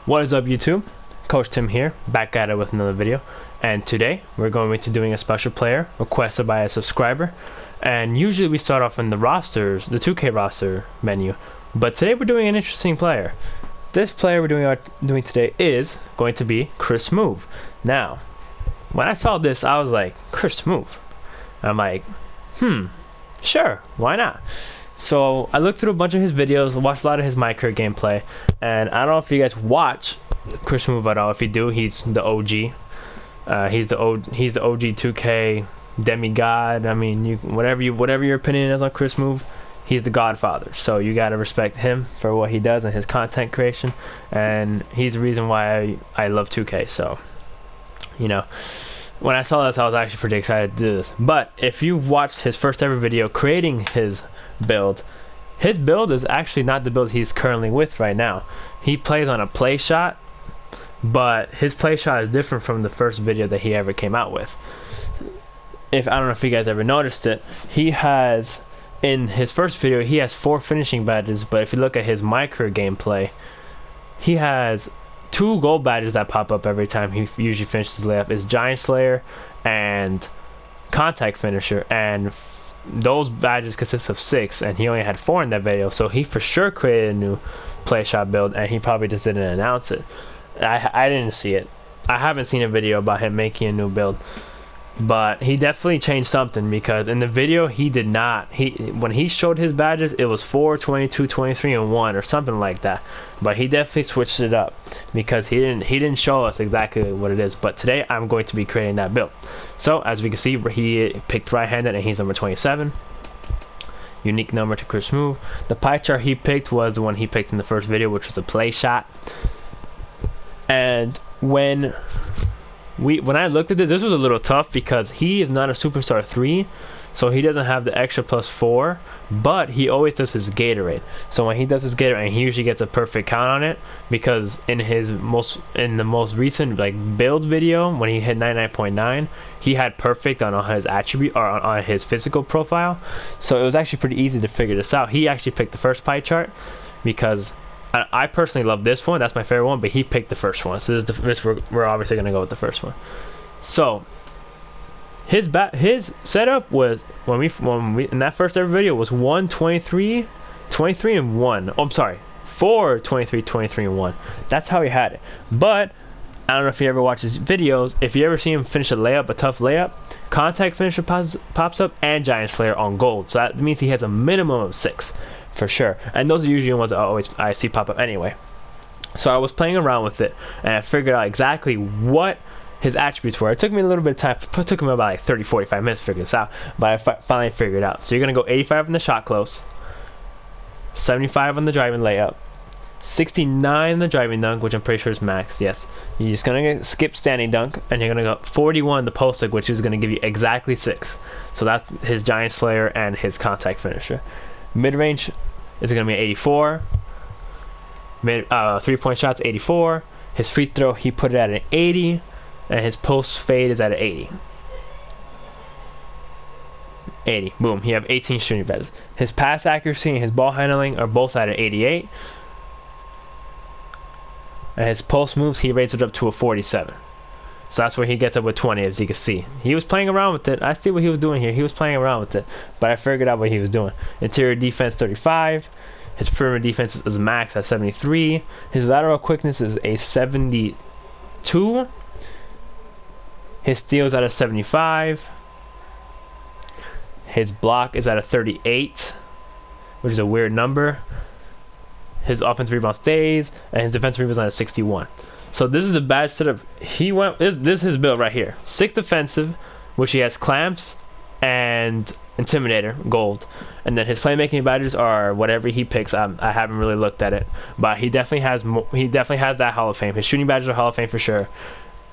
What is up, YouTube? Coach Tim here, back at it with another video, and today we're going to be doing a special player requested by a subscriber. And usually we start off in the rosters, the 2K roster menu, but today we're doing an interesting player. This player we're doing today is going to be Chris Smoove. Now, when I saw this, I was like, Chris Smoove. I'm like, sure, why not? So I looked through a bunch of his videos, watched a lot of his My Career gameplay, and I don't know if you guys watch Chris Smoove at all. If you do, he's the OG. He's the OG 2K demigod. I mean, whatever your opinion is on Chris Smoove, he's the godfather. So you gotta respect him for what he does and his content creation, and he's the reason why I love 2K. So, you know, when I saw this, I was actually pretty excited to do this. But if you've watched his first ever video creating his build is actually not the build he's currently with right now. He plays on a play shot, but his play shot is different from the first video that he ever came out with. I don't know if you guys ever noticed it, he has, in his first video, he has 4 finishing badges, but if you look at his My Career gameplay, he has 2 gold badges that pop up every time he usually finishes layup. Is Giant Slayer and Contact Finisher, and those badges consist of 6, and he only had 4 in that video, so he for sure created a new play shot build, and he probably just didn't announce it. I didn't see it. I haven't seen a video about him making a new build, but he definitely changed something, because in the video he did not, when he showed his badges, it was 4, 22, 23, and 1 or something like that. But he definitely switched it up, because he didn't show us exactly what it is. But today I'm going to be creating that build. So as we can see, he picked right-handed, and he's number 27. Unique number to Chris Smoove. The pie chart he picked was the one he picked in the first video, which was a play shot. And when I looked at this was a little tough, because he is not a superstar 3, so he doesn't have the extra +4, but he always does his Gatorade. So when he does his Gatorade, he usually gets a perfect count on it, because in the most recent build video, when he hit 99.9, he had perfect on all his attribute, or on his physical profile. So it was actually pretty easy to figure this out. He actually picked the first pie chart, because I personally love this one. That's my favorite one, but he picked the first one. So we're obviously gonna go with the first one. So his setup was, when we in that first ever video, was 1, 23, 23 and 1. Oh, I'm sorry, 4, 23, 23 and 1. That's how he had it. But I don't know if you ever watch his videos. If you ever see him finish a layup, a tough layup, Contact Finisher pops up, and Giant Slayer on gold. So that means he has a minimum of 6. For sure, and those are usually the ones that I see pop up anyway. So I was playing around with it, and I figured out exactly what his attributes were. It took me a little bit of time. It took me about 30-45 minutes to figure this out, but I finally figured it out. So you're gonna go 85 in the shot close, 75 on the driving layup, 69 in the driving dunk, which I'm pretty sure is max. Yes, you're just gonna skip standing dunk, and you're gonna go 41 the post hook, which is gonna give you exactly 6. So that's his Giant Slayer and his Contact Finisher. Mid-range is going to be 84. 3-point shots 84. His free throw, he put it at an 80, and his post fade is at an 80. 80. Boom. He have 18 shooting badges. His pass accuracy and his ball handling are both at an 88. And his post moves, he raised it up to a 47. So that's where he gets up with 20, as you can see. He was playing around with it. I see what he was doing here. He was playing around with it, but I figured out what he was doing. Interior defense 35. His perimeter defense is max at 73. His lateral quickness is a 72. His steal is at a 75. His block is at a 38, which is a weird number. His offensive rebound stays, and his defensive rebound is at a 61. So this is a badge setup. This is his build right here. 6 defensive, which he has clamps and intimidator gold, and then his playmaking badges are whatever he picks. I haven't really looked at it, but he definitely has that Hall of Fame. His shooting badges are Hall of Fame for sure.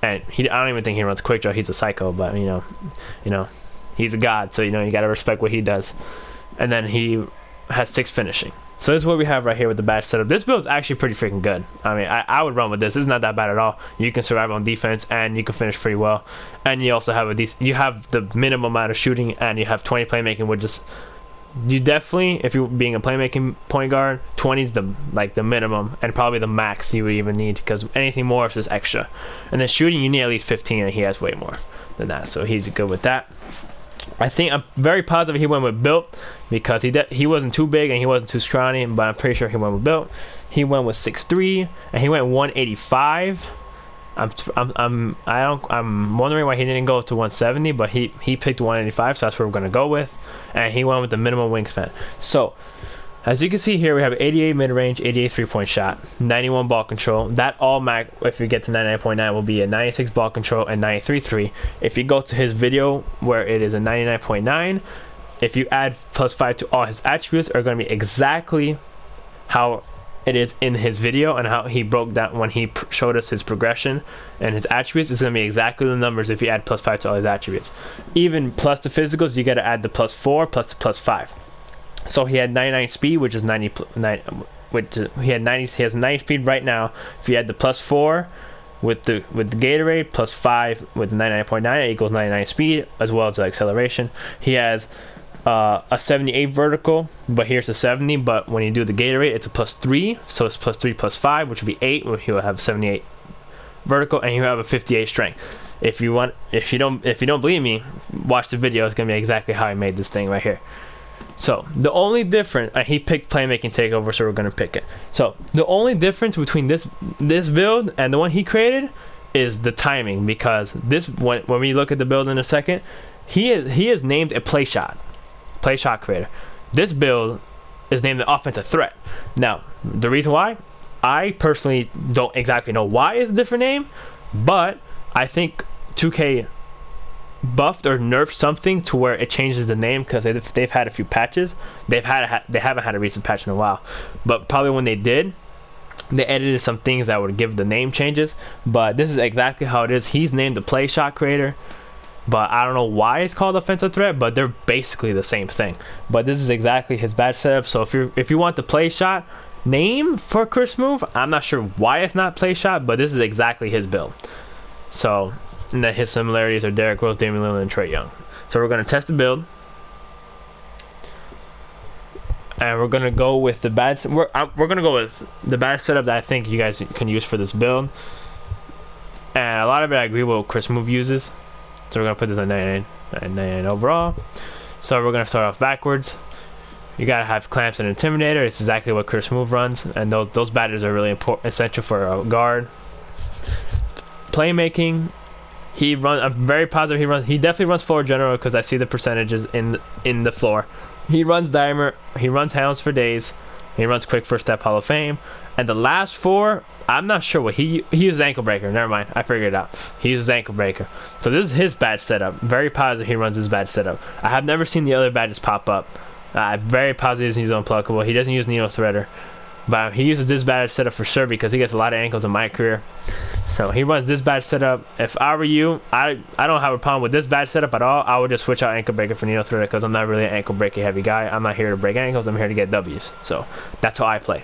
And I don't even think he runs quick draw. He's a psycho, but you know, he's a god. So you gotta respect what he does. And then he has 6 finishing. So this is what we have right here with the badge setup. This build is actually pretty freaking good. I mean, I would run with this. It's not that bad at all. You can survive on defense, and you can finish pretty well. And you also have you have the minimum amount of shooting, and you have 20 playmaking, which is you definitely, if you're being a playmaking point guard, 20 is the minimum and probably the max you would even need, because anything more is just extra. And then shooting, you need at least 15, and he has way more than that, so he's good with that. I think I'm very positive he went with Built, because he wasn't too big and he wasn't too scrawny, but I'm pretty sure he went with Built. He went with 6'3", and he went 185. I'm wondering why he didn't go to 170, but he picked 185, so that's what we're gonna go with. And he went with the minimum wingspan. So as you can see here, we have 88 mid-range, 88 three-point shot, 91 ball control. That all max, if you get to 99.9, will be a 96 ball control and 93 3. If you go to his video where it is a 99.9, if you add +5 to all his attributes, are going to be exactly how it is in his video, and how he broke that when he showed us his progression and his attributes. Is going to be exactly the numbers if you add +5 to all his attributes. Even plus the physicals, you got to add the +4 plus the +5. So he had 99 speed, which is 99, which he has 90 speed right now. If you add the +4 with the Gatorade, +5 with the 99.9, it equals 99 speed, as well as the acceleration. He has a 78 vertical, but here's a 70, but when you do the Gatorade, it's a +3, so it's +3 +5, which would be 8, where he'll have 78 vertical, and he'll have a 58 strength. If you don't believe me, watch the video. It's gonna be exactly how I made this thing right here. So the only difference, he picked playmaking takeover, so we're gonna pick it. So the only difference between this build and the one he created is the timing, because this, when we look at the build in a second, he is named a play shot creator. This build is named the offensive threat. Now, the reason why, I personally don't exactly know why it's a different name, but I think 2K buffed or nerfed something to where it changes the name, because they've had a few patches. They haven't had a recent patch in a while, but probably when they did, they edited some things that would give the name changes. But this is exactly how it is. He's named the play shot creator, but I don't know why it's called offensive threat, but they're basically the same thing. But this is exactly his badge setup. So if you want the play shot name for Chris Smoove, I'm not sure why it's not play shot, but this is exactly his build. So and his similarities are Derrick Rose, Damian Lillard, and Trae Young. So we're gonna test the build, and we're gonna go with the badge. We're gonna go with the badge setup that I think you guys can use for this build. And a lot of it I agree with what Chris Smoove uses. So we're gonna put this at 99 overall. So we're gonna start off backwards. You gotta have clamps and intimidator. It's exactly what Chris Smoove runs, and those badges are really essential for a guard. Playmaking, I'm very positive he definitely runs floor general, because I see the percentages in the floor. He runs dimer, he runs hounds for days, he runs quick first step Hall of Fame. And the last 4, I'm not sure what he uses ankle breaker. Never mind, I figured it out. He uses ankle breaker. So this is his badge setup. Very positive he runs his badge setup. I have never seen the other badges pop up. I'm very positive he's unpluckable. He doesn't use needle threader, but he uses this badge setup for sure, because he gets a lot of ankles in my career. So he runs this badge setup. If I were you, I don't have a problem with this badge setup at all. I would just switch out ankle breaker for needle threader, because I'm not really an ankle breaker heavy guy. I'm not here to break ankles. I'm here to get W's. So that's how I play.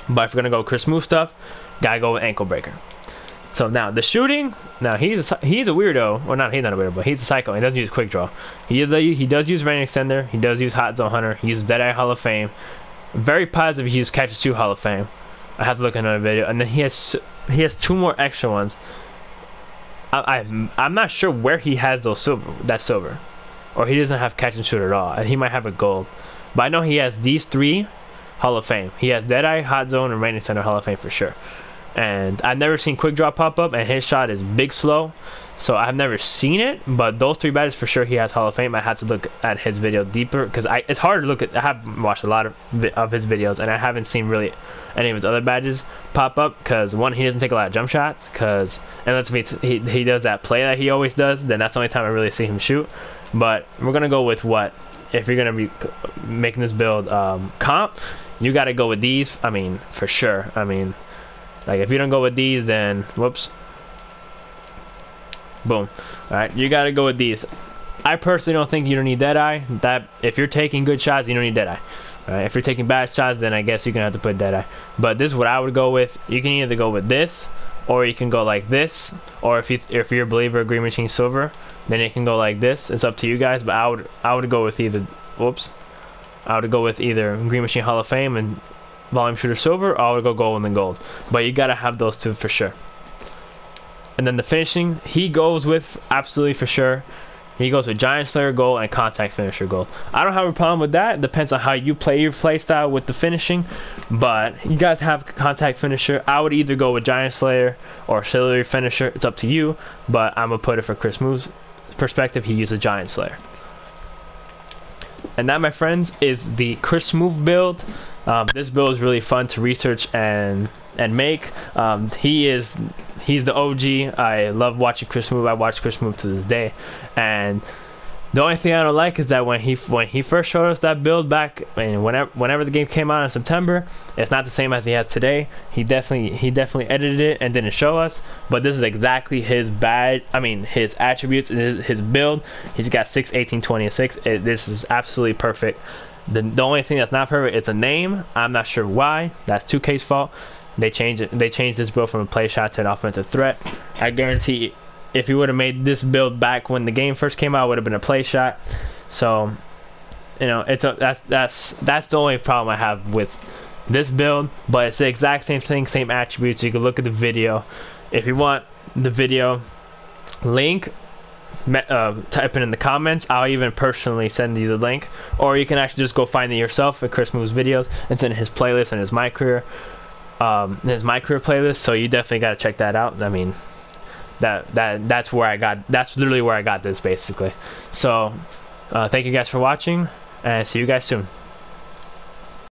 But if we're gonna go Chris Smoove stuff, gotta go with ankle breaker. So now the shooting. Now he's a weirdo. Well, he's not a weirdo, but he's a psycho. He doesn't use quick draw. He does use range extender. He does use hot zone hunter. He uses Deadeye Hall of Fame. Very positive he uses catches 2 Hall of Fame. I have to look at another video. And then he has 2 more extra ones. I'm not sure where he has those silver, or he doesn't have catch and shoot at all. He might have a gold, but I know he has these 3 Hall of Fame. He has Deadeye, Hot Zone, and Range Extender Hall of Fame for sure. And I've never seen quick draw pop up, and his shot is big slow, so I've never seen it. But those 3 badges for sure he has Hall of Fame. I had to look at his video deeper, because it's hard to look at. I have watched a lot of his videos, and I haven't seen really any of his other badges pop up, because one, he doesn't take a lot of jump shots, and let's be he does that play that he always does. Then that's the only time I really see him shoot. But we're gonna go with what, if you're gonna be making this build comp, you got to go with these. I mean, for sure. I mean, like, if you don't go with these, then whoops, boom. All right, you got to go with these. I personally don't think you don't need Deadeye. That if you're taking good shots, you don't need Deadeye. All right, if you're taking bad shots, then I guess you're gonna have to put Deadeye. But this is what I would go with. You can either go with this, or you can go like this, or if you're a believer of Green Machine Silver, then you can go like this. It's up to you guys. But I would go with either. Whoops. I would go with either Green Machine Hall of Fame and Volume Shooter Silver, or I would go Gold and Gold. But you gotta have those two for sure. And then the finishing, he goes with absolutely for sure. He goes with Giant Slayer Gold and Contact Finisher Gold. I don't have a problem with that. It depends on how you play your play style with the finishing, but you got to have Contact Finisher. I would either go with Giant Slayer or Auxiliary Finisher. It's up to you, but I'm gonna put it for Chris Smoove's perspective. He uses Giant Slayer. And that, my friends, is the Chris Smoove build. This build is really fun to research and make. He's the OG. I love watching Chris Smoove. I watch Chris Smoove to this day, and the only thing I don't like is that when he first showed us that build back, and whenever the game came out in September, it's not the same as he has today. He definitely edited it and didn't show us, but this is exactly his his attributes, his build. He's got 6, 18, 20, and 6. This is absolutely perfect. The only thing that's not perfect is a name. I'm not sure why. That's 2K's fault. They changed it. They changed this build from a play shot to an offensive threat. I guarantee, if you would have made this build back when the game first came out, it would have been a play shot. So, you know, that's the only problem I have with this build. But it's the exact same thing, same attributes. You can look at the video. If you want the video link, type it in the comments. I'll even personally send you the link, or you can actually just go find it yourself at Chris Smoove's videos. It's in his playlist and his My Career playlist. So you definitely got to check that out. I mean, that's literally where I got this basically. So thank you guys for watching, and see you guys soon.